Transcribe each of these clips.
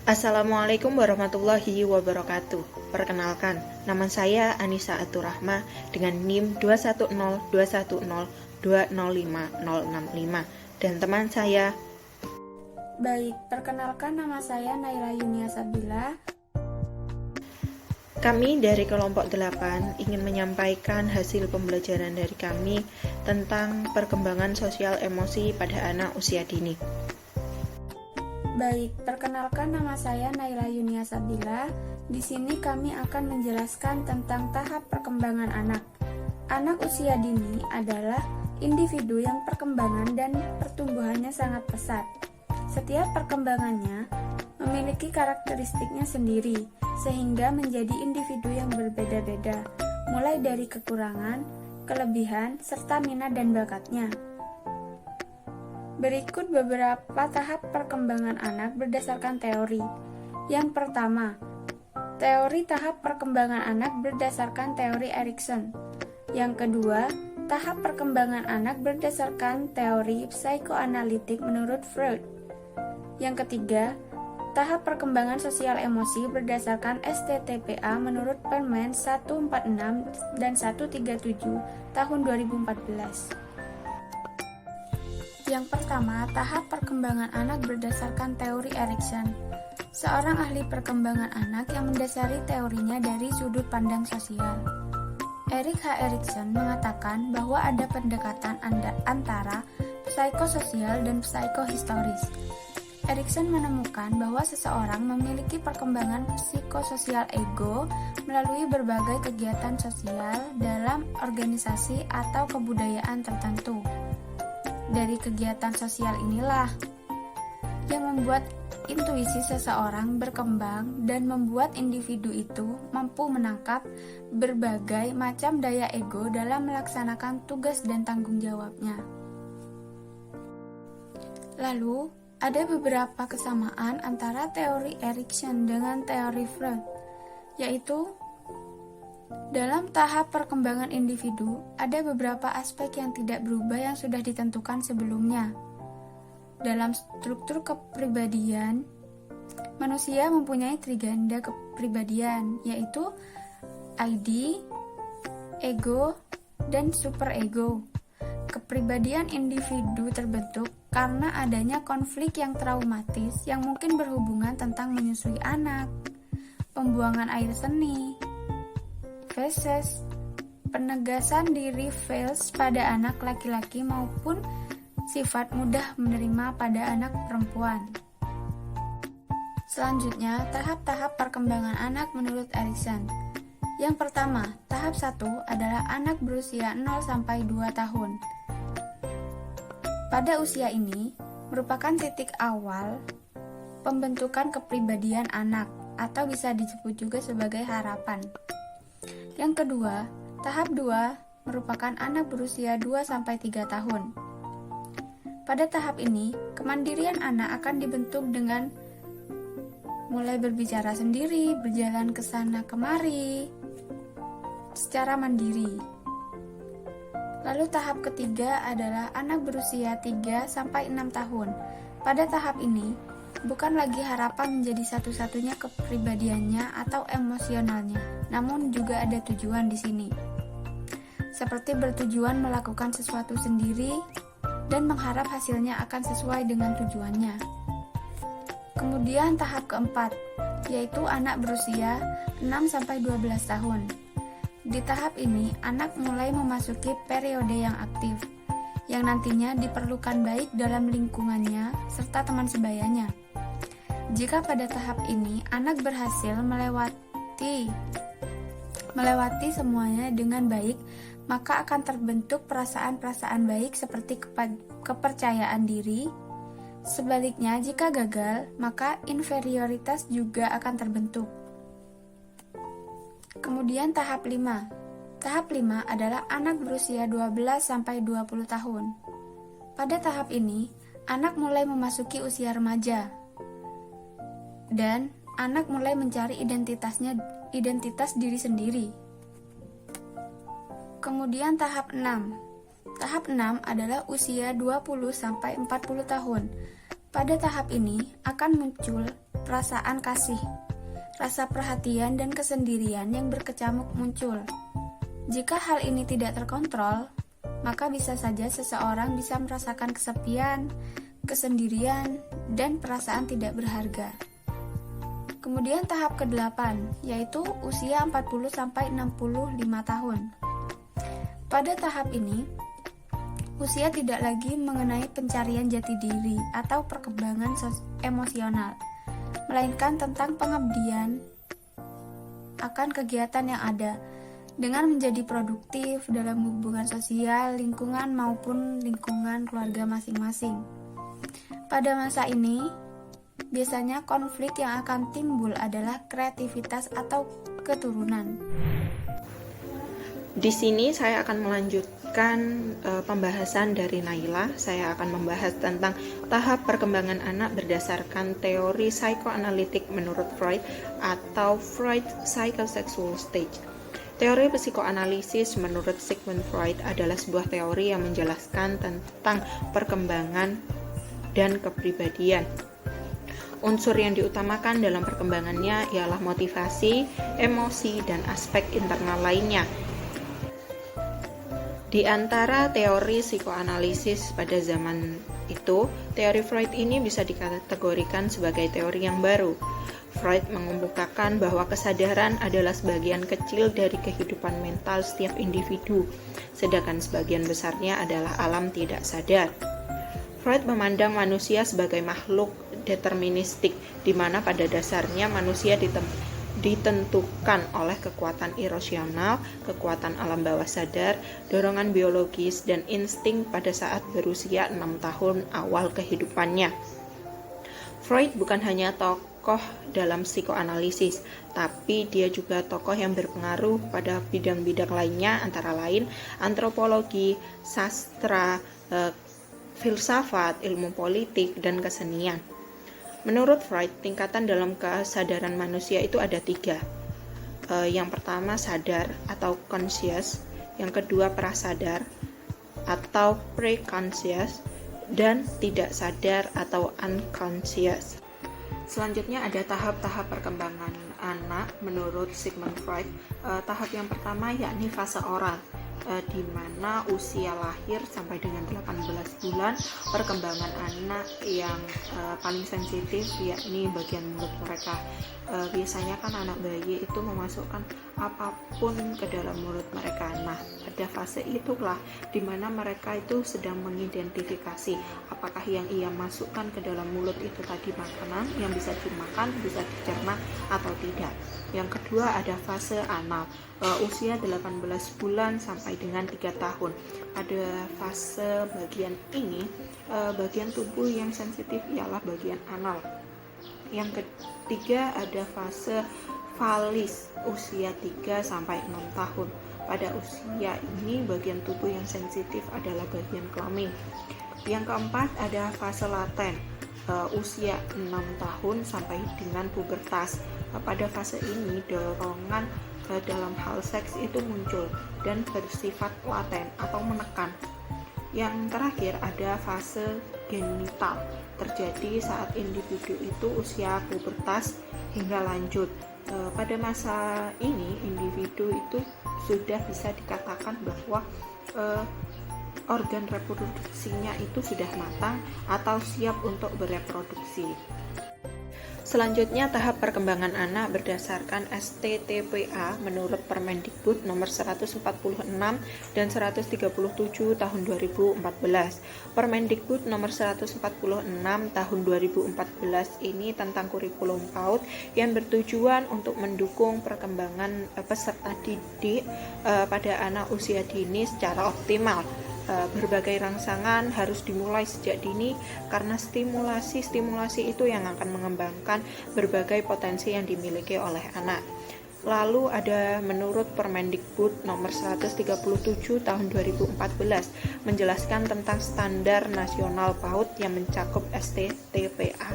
Assalamualaikum warahmatullahi wabarakatuh. Perkenalkan, nama saya Anissa Aturrahma dengan NIM 21021020565 dan teman saya. Baik, perkenalkan nama saya Naila Yunia Sabila. Kami dari kelompok 8 ingin menyampaikan hasil pembelajaran dari kami tentang perkembangan sosial emosi pada anak usia dini. Baik, perkenalkan nama saya Naila Yunia Sabila. Di sini kami akan menjelaskan tentang tahap perkembangan anak. Anak usia dini adalah individu yang perkembangan dan pertumbuhannya sangat pesat. Setiap perkembangannya memiliki karakteristiknya sendiri, sehingga menjadi individu yang berbeda-beda, mulai dari kekurangan, kelebihan, serta minat dan bakatnya. Berikut beberapa tahap perkembangan anak berdasarkan teori. Yang pertama, teori tahap perkembangan anak berdasarkan teori Erikson. Yang kedua, tahap perkembangan anak berdasarkan teori psikoanalitik menurut Freud. Yang ketiga, tahap perkembangan sosial emosi berdasarkan STTPA menurut Permen 146 dan 137 tahun 2014. Yang pertama, tahap perkembangan anak berdasarkan teori Erikson. Seorang ahli perkembangan anak yang mendasari teorinya dari sudut pandang sosial. Erik H. Erikson mengatakan bahwa ada pendekatan antara psikososial dan psikohistoris. Erikson menemukan bahwa seseorang memiliki perkembangan psikososial ego melalui berbagai kegiatan sosial dalam organisasi atau kebudayaan tertentu. Dari kegiatan sosial inilah yang membuat intuisi seseorang berkembang dan membuat individu itu mampu menangkap berbagai macam daya ego dalam melaksanakan tugas dan tanggung jawabnya. Lalu, ada beberapa kesamaan antara teori Erikson dengan teori Freud, yaitu dalam tahap perkembangan individu, ada beberapa aspek yang tidak berubah yang sudah ditentukan sebelumnya. Dalam struktur kepribadian, manusia mempunyai triganda kepribadian, yaitu ID, ego, dan superego. Kepribadian individu terbentuk karena adanya konflik yang traumatis yang mungkin berhubungan tentang menyusui anak, pembuangan air seni, feses, penegasan diri fails pada anak laki-laki maupun sifat mudah menerima pada anak perempuan. Selanjutnya, tahap-tahap perkembangan anak menurut Erikson. Yang pertama, tahap 1 adalah anak berusia 0-2 tahun. Pada usia ini, merupakan titik awal pembentukan kepribadian anak, atau bisa disebut juga sebagai harapan. Yang kedua, tahap 2 merupakan anak berusia 2-3 tahun. Pada tahap ini, kemandirian anak akan dibentuk dengan mulai berbicara sendiri, berjalan ke sana kemari, secara mandiri. Lalu tahap ketiga adalah anak berusia 3-6 tahun. Pada tahap ini, bukan lagi harapan menjadi satu-satunya kepribadiannya atau emosionalnya, namun juga ada tujuan di sini. Seperti bertujuan melakukan sesuatu sendiri dan mengharap hasilnya akan sesuai dengan tujuannya. Kemudian tahap keempat, yaitu anak berusia 6-12 tahun. Di tahap ini, anak mulai memasuki periode yang aktif, yang nantinya diperlukan baik dalam lingkungannya serta teman sebayanya. Jika pada tahap ini anak berhasil melewati semuanya dengan baik, maka akan terbentuk perasaan-perasaan baik seperti kepercayaan diri. Sebaliknya, jika gagal, maka inferioritas juga akan terbentuk. Kemudian tahap 5. Tahap 5 adalah anak berusia 12-20 tahun. Pada tahap ini, anak mulai memasuki usia remaja. Dan anak mulai mencari identitas diri sendiri. Kemudian tahap 6. Tahap 6 adalah usia 20-40 tahun. Pada tahap ini akan muncul perasaan kasih, rasa perhatian dan kesendirian yang berkecamuk muncul. Jika hal ini tidak terkontrol, maka bisa saja seseorang bisa merasakan kesepian, kesendirian, dan perasaan tidak berharga. Kemudian tahap ke-8, yaitu usia 40-65 tahun. Pada tahap ini, usia tidak lagi mengenai pencarian jati diri atau perkembangan emosional, melainkan tentang pengabdian akan kegiatan yang ada, dengan menjadi produktif dalam hubungan sosial, lingkungan maupun lingkungan keluarga masing-masing. Pada masa ini, biasanya konflik yang akan timbul adalah kreativitas atau keturunan. Di sini saya akan melanjutkan pembahasan dari Naila. Saya akan membahas tentang tahap perkembangan anak berdasarkan teori psikoanalitik menurut Freud atau Freud Psychosexual Stage. Teori psikoanalisis menurut Sigmund Freud adalah sebuah teori yang menjelaskan tentang perkembangan dan kepribadian. Unsur yang diutamakan dalam perkembangannya ialah motivasi, emosi, dan aspek internal lainnya. Di antara teori psikoanalisis pada zaman itu, teori Freud ini bisa dikategorikan sebagai teori yang baru. Freud mengemukakan bahwa kesadaran adalah sebagian kecil dari kehidupan mental setiap individu, sedangkan sebagian besarnya adalah alam tidak sadar. Freud memandang manusia sebagai makhluk deterministik, di mana pada dasarnya manusia ditentukan oleh kekuatan irasional, kekuatan alam bawah sadar, dorongan biologis, dan insting pada saat berusia 6 tahun awal kehidupannya. Freud bukan hanya tokoh dalam psikoanalisis, tapi dia juga tokoh yang berpengaruh pada bidang-bidang lainnya, antara lain antropologi, sastra, filsafat, ilmu politik, dan kesenian. Menurut Freud, tingkatan dalam kesadaran manusia itu ada 3. Yang pertama sadar atau conscious, yang kedua prasadar atau preconscious, dan tidak sadar atau unconscious. Selanjutnya ada tahap-tahap perkembangan anak menurut Sigmund Freud. Tahap yang pertama yakni fase oral, di mana usia lahir sampai dengan 18 bulan, perkembangan anak yang paling sensitif yakni bagian mulut mereka. Biasanya kan anak bayi itu memasukkan apapun ke dalam mulut mereka. Nah, pada fase itulah di mana mereka itu sedang mengidentifikasi apakah yang ia masukkan ke dalam mulut itu tadi makanan yang bisa dimakan, bisa dicerna atau tidak. Yang kedua ada fase anal, usia 18 bulan sampai dengan 3 tahun. Pada fase bagian ini, bagian tubuh yang sensitif ialah bagian anal. Yang ketiga ada fase falis, usia 3 sampai 6 tahun. Pada usia ini bagian tubuh yang sensitif adalah bagian kelamin. Yang keempat ada fase laten, usia 6 tahun sampai dengan pubertas. Pada fase ini dorongan dalam hal seks itu muncul dan bersifat laten atau menekan. Yang terakhir ada fase genital, terjadi saat individu itu usia pubertas hingga lanjut. Pada masa ini individu itu sudah bisa dikatakan bahwa organ reproduksinya itu sudah matang atau siap untuk bereproduksi. Selanjutnya tahap perkembangan anak berdasarkan STTPA menurut Permendikbud nomor 146 dan 137 tahun 2014. Permendikbud nomor 146 tahun 2014 ini tentang kurikulum PAUD yang bertujuan untuk mendukung perkembangan peserta didik pada anak usia dini secara optimal. Berbagai rangsangan harus dimulai sejak dini karena stimulasi itu yang akan mengembangkan berbagai potensi yang dimiliki oleh anak. Lalu ada menurut Permendikbud nomor 137 tahun 2014 menjelaskan tentang standar nasional PAUD yang mencakup STTPA.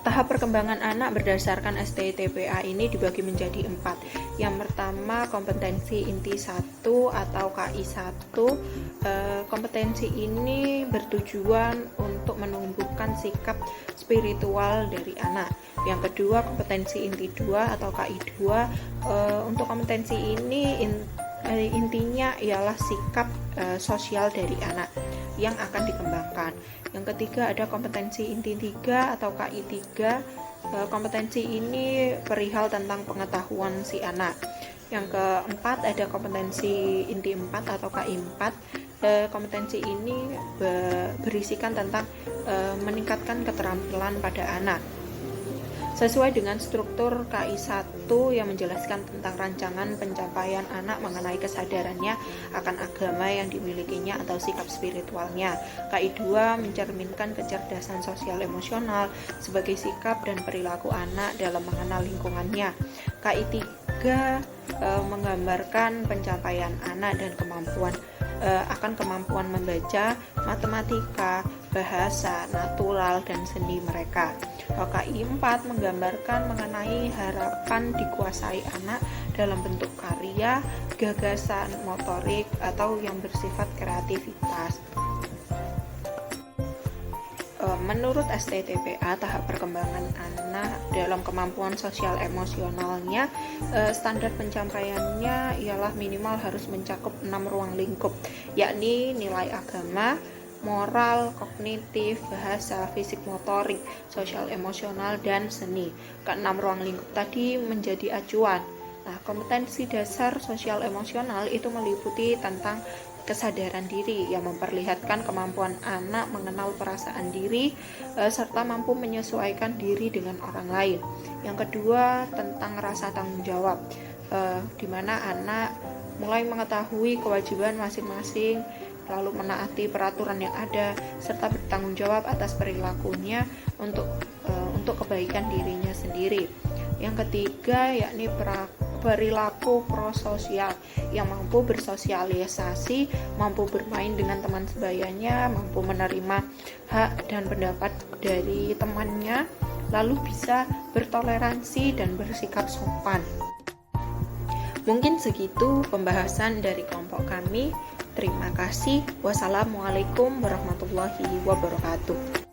Tahap perkembangan anak berdasarkan STTPA ini dibagi menjadi 4. Yang pertama, kompetensi inti 1 atau KI 1. Kompetensi ini bertujuan untuk menumbuhkan sikap spiritual dari anak. Yang kedua, kompetensi inti 2 atau KI 2. Untuk kompetensi ini intinya ialah sikap sosial dari anak yang akan dikembangkan. Yang ketiga, ada kompetensi inti 3 atau KI 3. Kompetensi ini perihal tentang pengetahuan si anak. Yang keempat, ada kompetensi inti 4 atau KI 4. Kompetensi ini berisikan tentang meningkatkan keterampilan pada anak. Sesuai dengan struktur KI 1 yang menjelaskan tentang rancangan pencapaian anak mengenai kesadarannya akan agama yang dimilikinya atau sikap spiritualnya. KI 2 mencerminkan kecerdasan sosial emosional sebagai sikap dan perilaku anak dalam mengenal lingkungannya. KI 3 menggambarkan pencapaian anak dan kemampuan membaca, matematika, bahasa, natural, dan seni mereka. KI 4 menggambarkan mengenai harapan dikuasai anak dalam bentuk karya, gagasan, motorik, atau yang bersifat kreativitas. Menurut STTPA, tahap perkembangan anak dalam kemampuan sosial emosionalnya, standar pencapaiannya ialah minimal harus mencakup 6 ruang lingkup, yakni nilai agama, moral, kognitif, bahasa, fisik motorik, sosial emosional, dan seni. Keenam ruang lingkup tadi menjadi acuan. Nah, kompetensi dasar sosial emosional itu meliputi tentang kesadaran diri yang memperlihatkan kemampuan anak mengenal perasaan diri serta mampu menyesuaikan diri dengan orang lain. Yang kedua, tentang rasa tanggung jawab, di mana anak mulai mengetahui kewajiban masing-masing, lalu menaati peraturan yang ada serta bertanggung jawab atas perilakunya untuk kebaikan dirinya sendiri. Yang ketiga, yakni perilaku prososial yang mampu bersosialisasi, mampu bermain dengan teman sebayanya, mampu menerima hak dan pendapat dari temannya, lalu bisa bertoleransi dan bersikap sopan. Mungkin segitu pembahasan dari kelompok kami. Terima kasih. Wassalamualaikum warahmatullahi wabarakatuh.